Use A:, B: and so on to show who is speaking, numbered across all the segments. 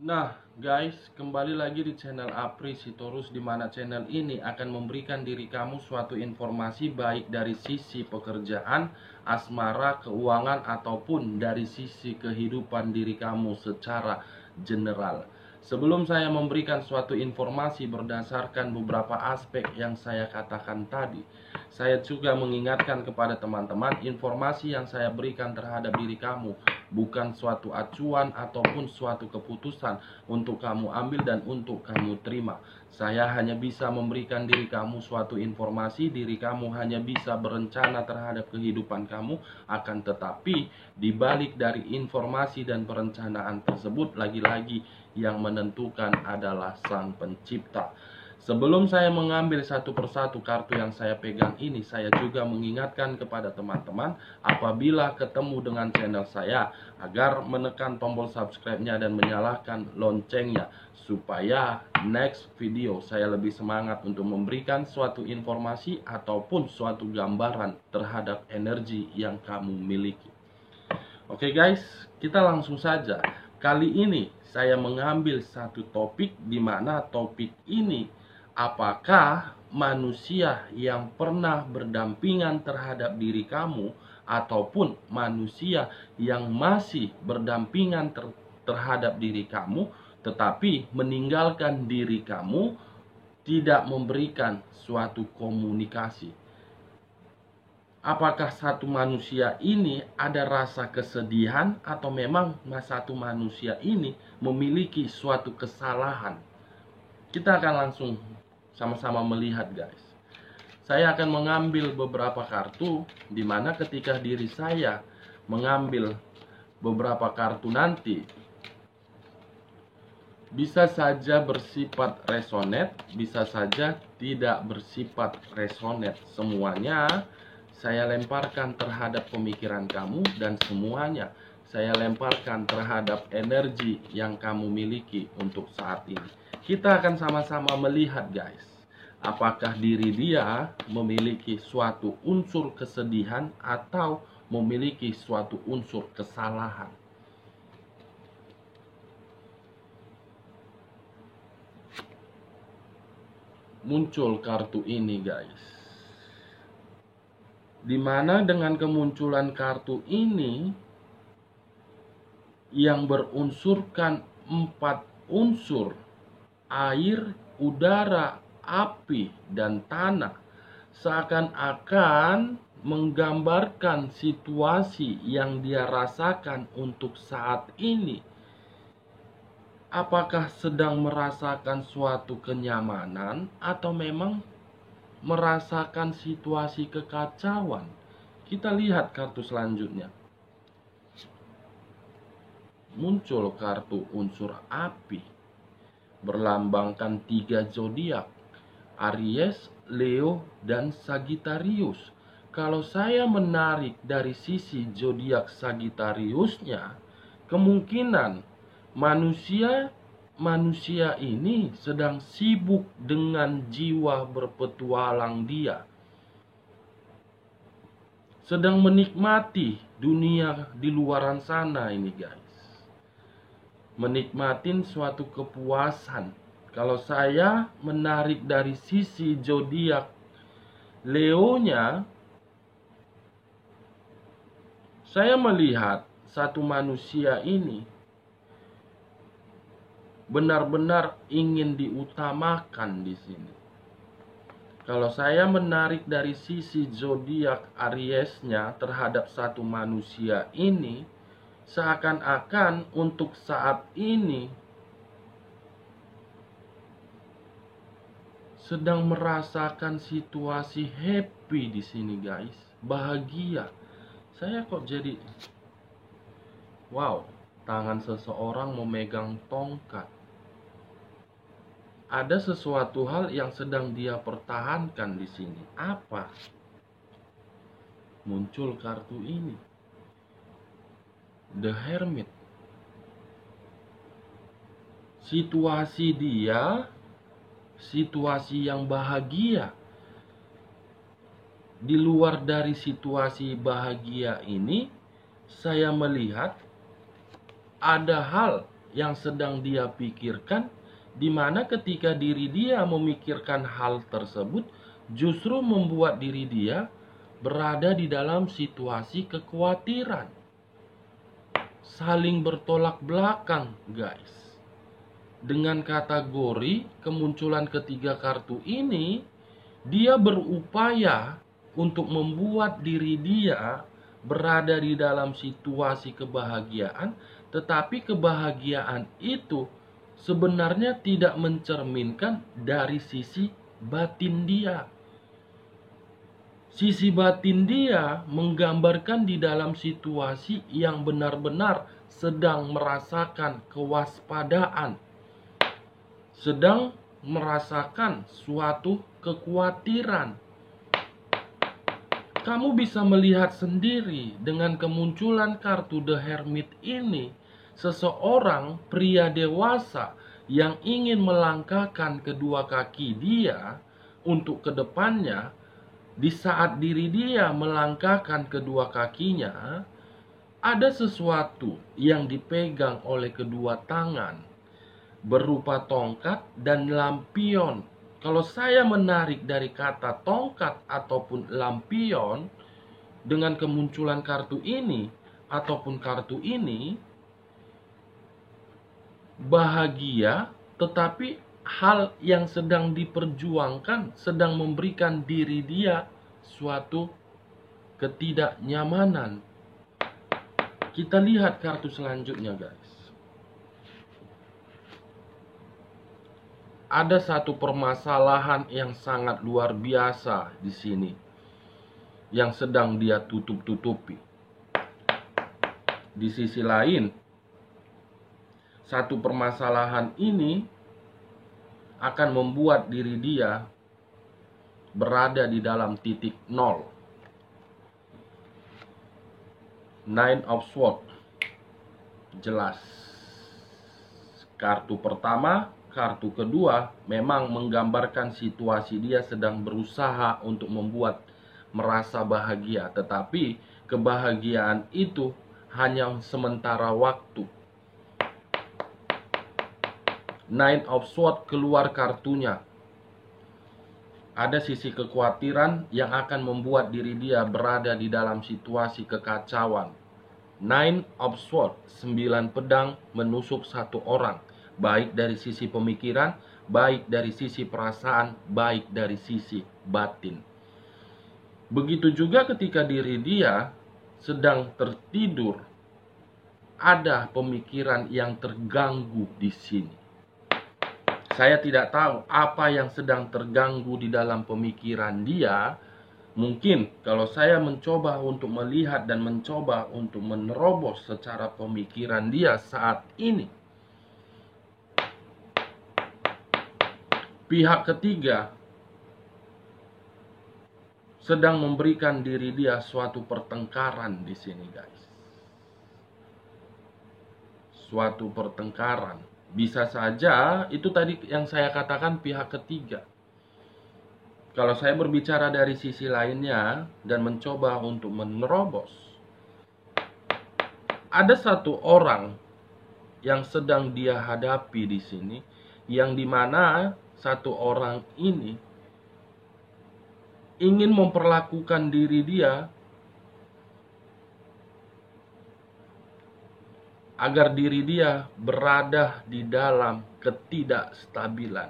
A: Nah, guys, kembali lagi di channel Apri Sitorus, di mana channel ini akan memberikan diri kamu suatu informasi baik dari sisi pekerjaan, asmara, keuangan, ataupun dari sisi kehidupan diri kamu secara general. Sebelum saya memberikan suatu informasi berdasarkan beberapa aspek yang saya katakan tadi, saya juga mengingatkan kepada teman-teman, informasi yang saya berikan terhadap diri kamu bukan suatu acuan ataupun suatu keputusan untuk kamu ambil dan untuk kamu terima. Saya hanya bisa memberikan diri kamu suatu informasi, diri kamu hanya bisa berencana terhadap kehidupan kamu, akan tetapi di balik dari informasi dan perencanaan tersebut, lagi-lagi yang menentukan adalah Sang Pencipta. Sebelum saya mengambil satu persatu kartu yang saya pegang ini, saya juga mengingatkan kepada teman-teman apabila ketemu dengan channel saya agar menekan tombol subscribe-nya dan menyalakan loncengnya supaya next video saya lebih semangat untuk memberikan suatu informasi ataupun suatu gambaran terhadap energi yang kamu miliki. Oke guys, kita langsung saja. Kali ini saya mengambil satu topik di mana topik ini, apakah manusia yang pernah berdampingan terhadap diri kamu ataupun manusia yang masih berdampingan terhadap diri kamu tetapi meninggalkan diri kamu, tidak memberikan suatu komunikasi. Apakah satu manusia ini ada rasa kesedihan atau memang satu manusia ini memiliki suatu kesalahan? Kita akan langsung sama-sama melihat, guys. Saya akan mengambil beberapa kartu di mana ketika diri saya mengambil beberapa kartu nanti bisa saja bersifat resonate, bisa saja tidak bersifat resonate. Semuanya saya lemparkan terhadap pemikiran kamu dan semuanya saya lemparkan terhadap energi yang kamu miliki untuk saat ini. Kita akan sama-sama melihat, guys, apakah diri dia memiliki suatu unsur kesedihan atau memiliki suatu unsur kesalahan. Muncul kartu ini, guys. Dimana dengan kemunculan kartu ini yang berunsurkan 4 unsur, air, udara, api, dan tanah, seakan-akan menggambarkan situasi yang dia rasakan untuk saat ini. Apakah sedang merasakan suatu kenyamanan atau memang merasakan situasi kekacauan? Kita lihat kartu selanjutnya. Muncul kartu unsur api, berlambangkan 3 zodiak, Aries, Leo, dan Sagittarius. Kalau saya menarik dari sisi zodiak Sagittariusnya, kemungkinan manusia ini sedang sibuk dengan jiwa berpetualang dia, sedang menikmati dunia di luaran sana ini, guys, menikmatin suatu kepuasan. Kalau saya menarik dari sisi zodiak Leonya, saya melihat satu manusia ini benar-benar ingin diutamakan di sini. Kalau saya menarik dari sisi zodiak Ariesnya terhadap satu manusia ini, seakan-akan untuk saat ini sedang merasakan situasi happy di sini, guys, bahagia. Saya kok jadi wow, tangan seseorang memegang tongkat. Ada sesuatu hal yang sedang dia pertahankan di sini. Apa? Muncul kartu ini, The Hermit. Situasi dia, situasi yang bahagia. Di luar dari situasi bahagia ini, saya melihat ada hal yang sedang dia pikirkan, di mana ketika diri dia memikirkan hal tersebut, justru membuat diri dia berada di dalam situasi kekhawatiran. Saling bertolak belakang, guys. Dengan kategori kemunculan ketiga kartu ini, dia berupaya untuk membuat diri dia berada di dalam situasi kebahagiaan, tetapi kebahagiaan itu sebenarnya tidak mencerminkan dari sisi batin dia. Sisi batin dia menggambarkan di dalam situasi yang benar-benar sedang merasakan kewaspadaan, sedang merasakan suatu kekhawatiran. Kamu bisa melihat sendiri dengan kemunculan kartu The Hermit ini, seseorang pria dewasa yang ingin melangkahkan kedua kaki dia untuk kedepannya. Di saat diri dia melangkahkan kedua kakinya, ada sesuatu yang dipegang oleh kedua tangan berupa tongkat dan lampion. Kalau saya menarik dari kata tongkat ataupun lampion dengan kemunculan kartu ini ataupun kartu ini, bahagia, tetapi hal yang sedang diperjuangkan, sedang memberikan diri dia suatu ketidaknyamanan. Kita lihat kartu selanjutnya, guys. Ada satu permasalahan yang sangat luar biasa di sini yang sedang dia tutup-tutupi. Di sisi lain, satu permasalahan ini akan membuat diri dia berada di dalam titik nol. Nine of Swords. Jelas. Kartu pertama, kartu kedua memang menggambarkan situasi dia sedang berusaha untuk membuat merasa bahagia, tetapi kebahagiaan itu hanya sementara waktu. Nine of Swords keluar kartunya. Ada sisi kekhawatiran yang akan membuat diri dia berada di dalam situasi kekacauan. Nine of Swords, 9 pedang menusuk satu orang, baik dari sisi pemikiran, baik dari sisi perasaan, baik dari sisi batin. Begitu juga ketika diri dia sedang tertidur, ada pemikiran yang terganggu di sini. Saya tidak tahu apa yang sedang terganggu di dalam pemikiran dia. Mungkin kalau saya mencoba untuk melihat dan mencoba untuk menerobos secara pemikiran dia saat ini, pihak ketiga sedang memberikan diri dia suatu pertengkaran di sini, guys. Suatu pertengkaran. Bisa saja itu tadi yang saya katakan pihak ketiga. Kalau saya berbicara dari sisi lainnya dan mencoba untuk menerobos, ada satu orang yang sedang dia hadapi di sini, yang dimana satu orang ini ingin memperlakukan diri dia agar diri dia berada di dalam ketidakstabilan.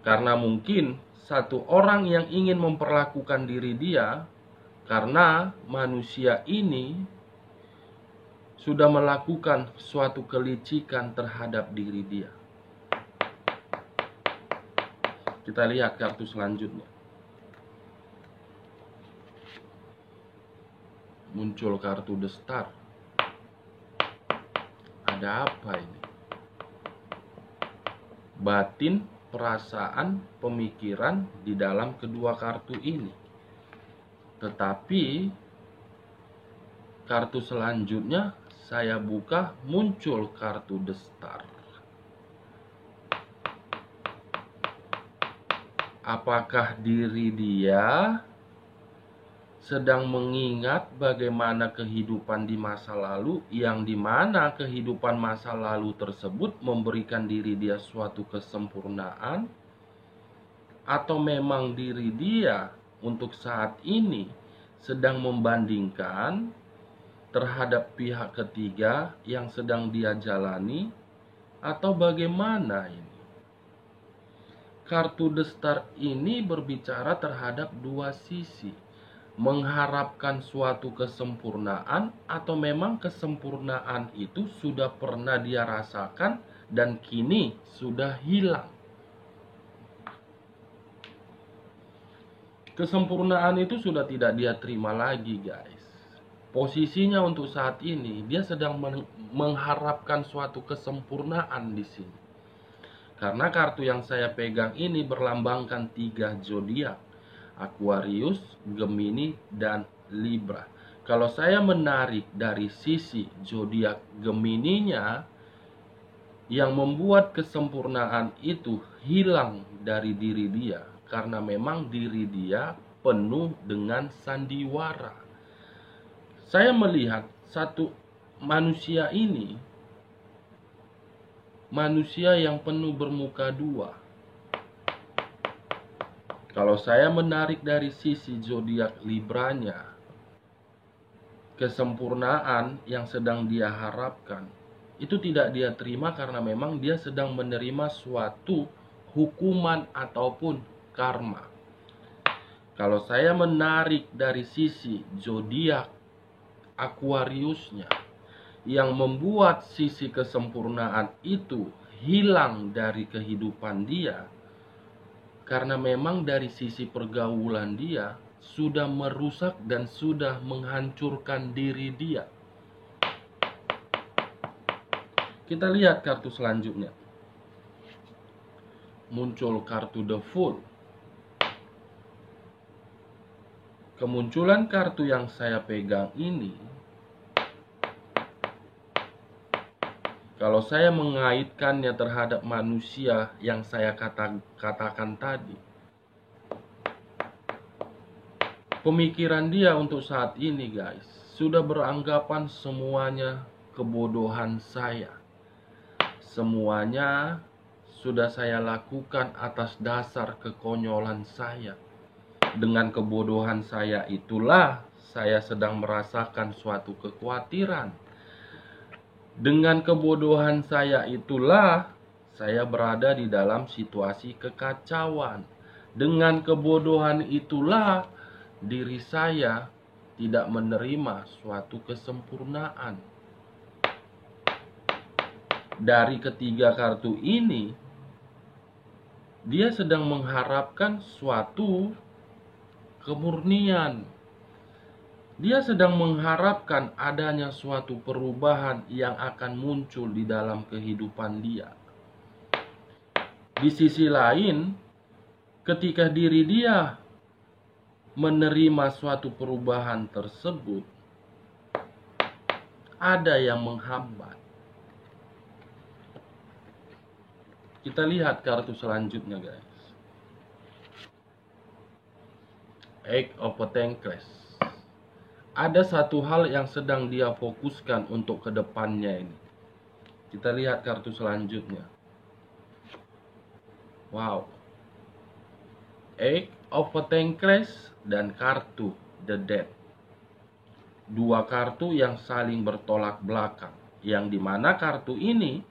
A: Karena mungkin satu orang yang ingin memperlakukan diri dia, karena manusia ini sudah melakukan suatu kelicikan terhadap diri dia. Kita lihat kartu selanjutnya. Muncul kartu The Star. Ada apa ini? Batin, perasaan, pemikiran di dalam kedua kartu ini. Tetapi kartu selanjutnya saya buka, muncul kartu The Star. Apakah diri dia sedang mengingat bagaimana kehidupan di masa lalu, yang dimana kehidupan masa lalu tersebut memberikan diri dia suatu kesempurnaan, atau memang diri dia untuk saat ini sedang membandingkan terhadap pihak ketiga yang sedang dia jalani, atau bagaimana ini? Kartu The Star ini berbicara terhadap dua sisi, mengharapkan suatu kesempurnaan, atau memang kesempurnaan itu sudah pernah dia rasakan dan kini sudah hilang. Kesempurnaan itu sudah tidak dia terima lagi, guys. Posisinya untuk saat ini dia sedang mengharapkan suatu kesempurnaan di sini. Karena kartu yang saya pegang ini berlambangkan 3 zodiak: Aquarius, Gemini, dan Libra. Kalau saya menarik dari sisi zodiak Gemininya, yang membuat kesempurnaan itu hilang dari diri dia karena memang diri dia penuh dengan sandiwara. Saya melihat satu manusia ini, manusia yang penuh bermuka dua. Kalau saya menarik dari sisi zodiak Libranya, kesempurnaan yang sedang dia harapkan itu tidak dia terima karena memang dia sedang menerima suatu hukuman ataupun karma. Kalau saya menarik dari sisi zodiak Aquariusnya, yang membuat sisi kesempurnaan itu hilang dari kehidupan dia karena memang dari sisi pergaulan dia sudah merusak dan sudah menghancurkan diri dia. Kita lihat kartu selanjutnya. Muncul kartu The Fool. Kemunculan kartu yang saya pegang ini, kalau saya mengaitkannya terhadap manusia yang saya katakan tadi, pemikiran dia untuk saat ini, guys, sudah beranggapan semuanya kebodohan saya. Semuanya sudah saya lakukan atas dasar kekonyolan saya. Dengan kebodohan saya itulah saya sedang merasakan suatu kekhawatiran. Dengan kebodohan saya itulah saya berada di dalam situasi kekacauan. Dengan kebodohan itulah diri saya tidak menerima suatu kesempurnaan. Dari ketiga kartu ini, dia sedang mengharapkan suatu kemurnian. Dia sedang mengharapkan adanya suatu perubahan yang akan muncul di dalam kehidupan dia. Di sisi lain, ketika diri dia menerima suatu perubahan tersebut, ada yang menghambat. Kita lihat kartu selanjutnya, guys. Eight of Pentacles. Ada satu hal yang sedang dia fokuskan untuk kedepannya ini. Kita lihat kartu selanjutnya. Wow. Eight of Pentacles dan kartu The Death. Dua kartu yang saling bertolak belakang. Yang dimana kartu ini,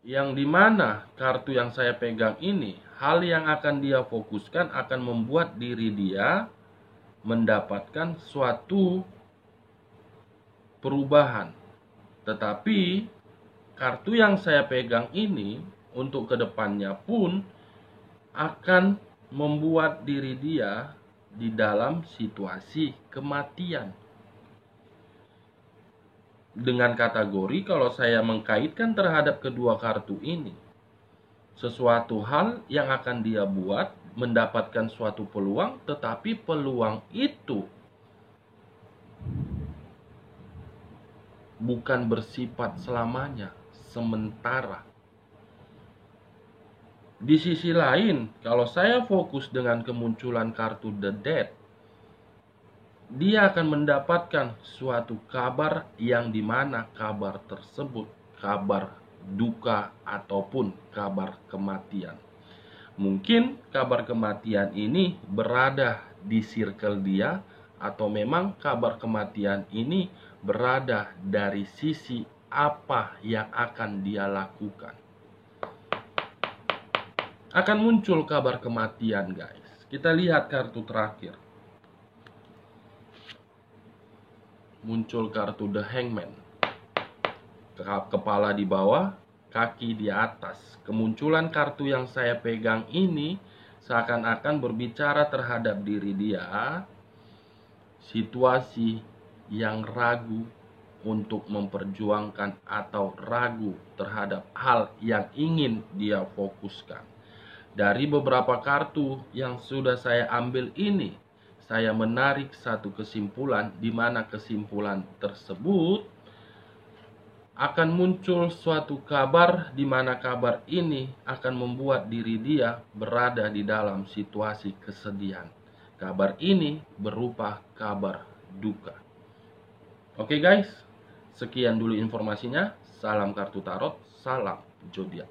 A: yang dimana kartu yang saya pegang ini, hal yang akan dia fokuskan akan membuat diri dia mendapatkan suatu perubahan. Tetapi kartu yang saya pegang ini untuk kedepannya pun akan membuat diri dia di dalam situasi kematian. Dengan kategori, kalau saya mengkaitkan terhadap kedua kartu ini, sesuatu hal yang akan dia buat mendapatkan suatu peluang, tetapi peluang itu bukan bersifat selamanya, sementara. Di sisi lain, kalau saya fokus dengan kemunculan kartu The Dead, dia akan mendapatkan suatu kabar yang dimana kabar tersebut kabar duka ataupun kabar kematian. Mungkin kabar kematian ini berada di circle dia, atau memang kabar kematian ini berada dari sisi apa yang akan dia lakukan. Akan muncul kabar kematian, guys. Kita lihat kartu terakhir. Muncul kartu The Hangman. Kepala di bawah, kaki di atas. Kemunculan kartu yang saya pegang ini seakan-akan berbicara terhadap diri dia, situasi yang ragu untuk memperjuangkan atau ragu terhadap hal yang ingin dia fokuskan. Dari beberapa kartu yang sudah saya ambil ini, saya menarik satu kesimpulan, di mana kesimpulan tersebut akan muncul suatu kabar, di mana kabar ini akan membuat diri dia berada di dalam situasi kesedihan. Kabar ini berupa kabar duka. Oke guys, sekian dulu informasinya. Salam kartu tarot, salam zodiak.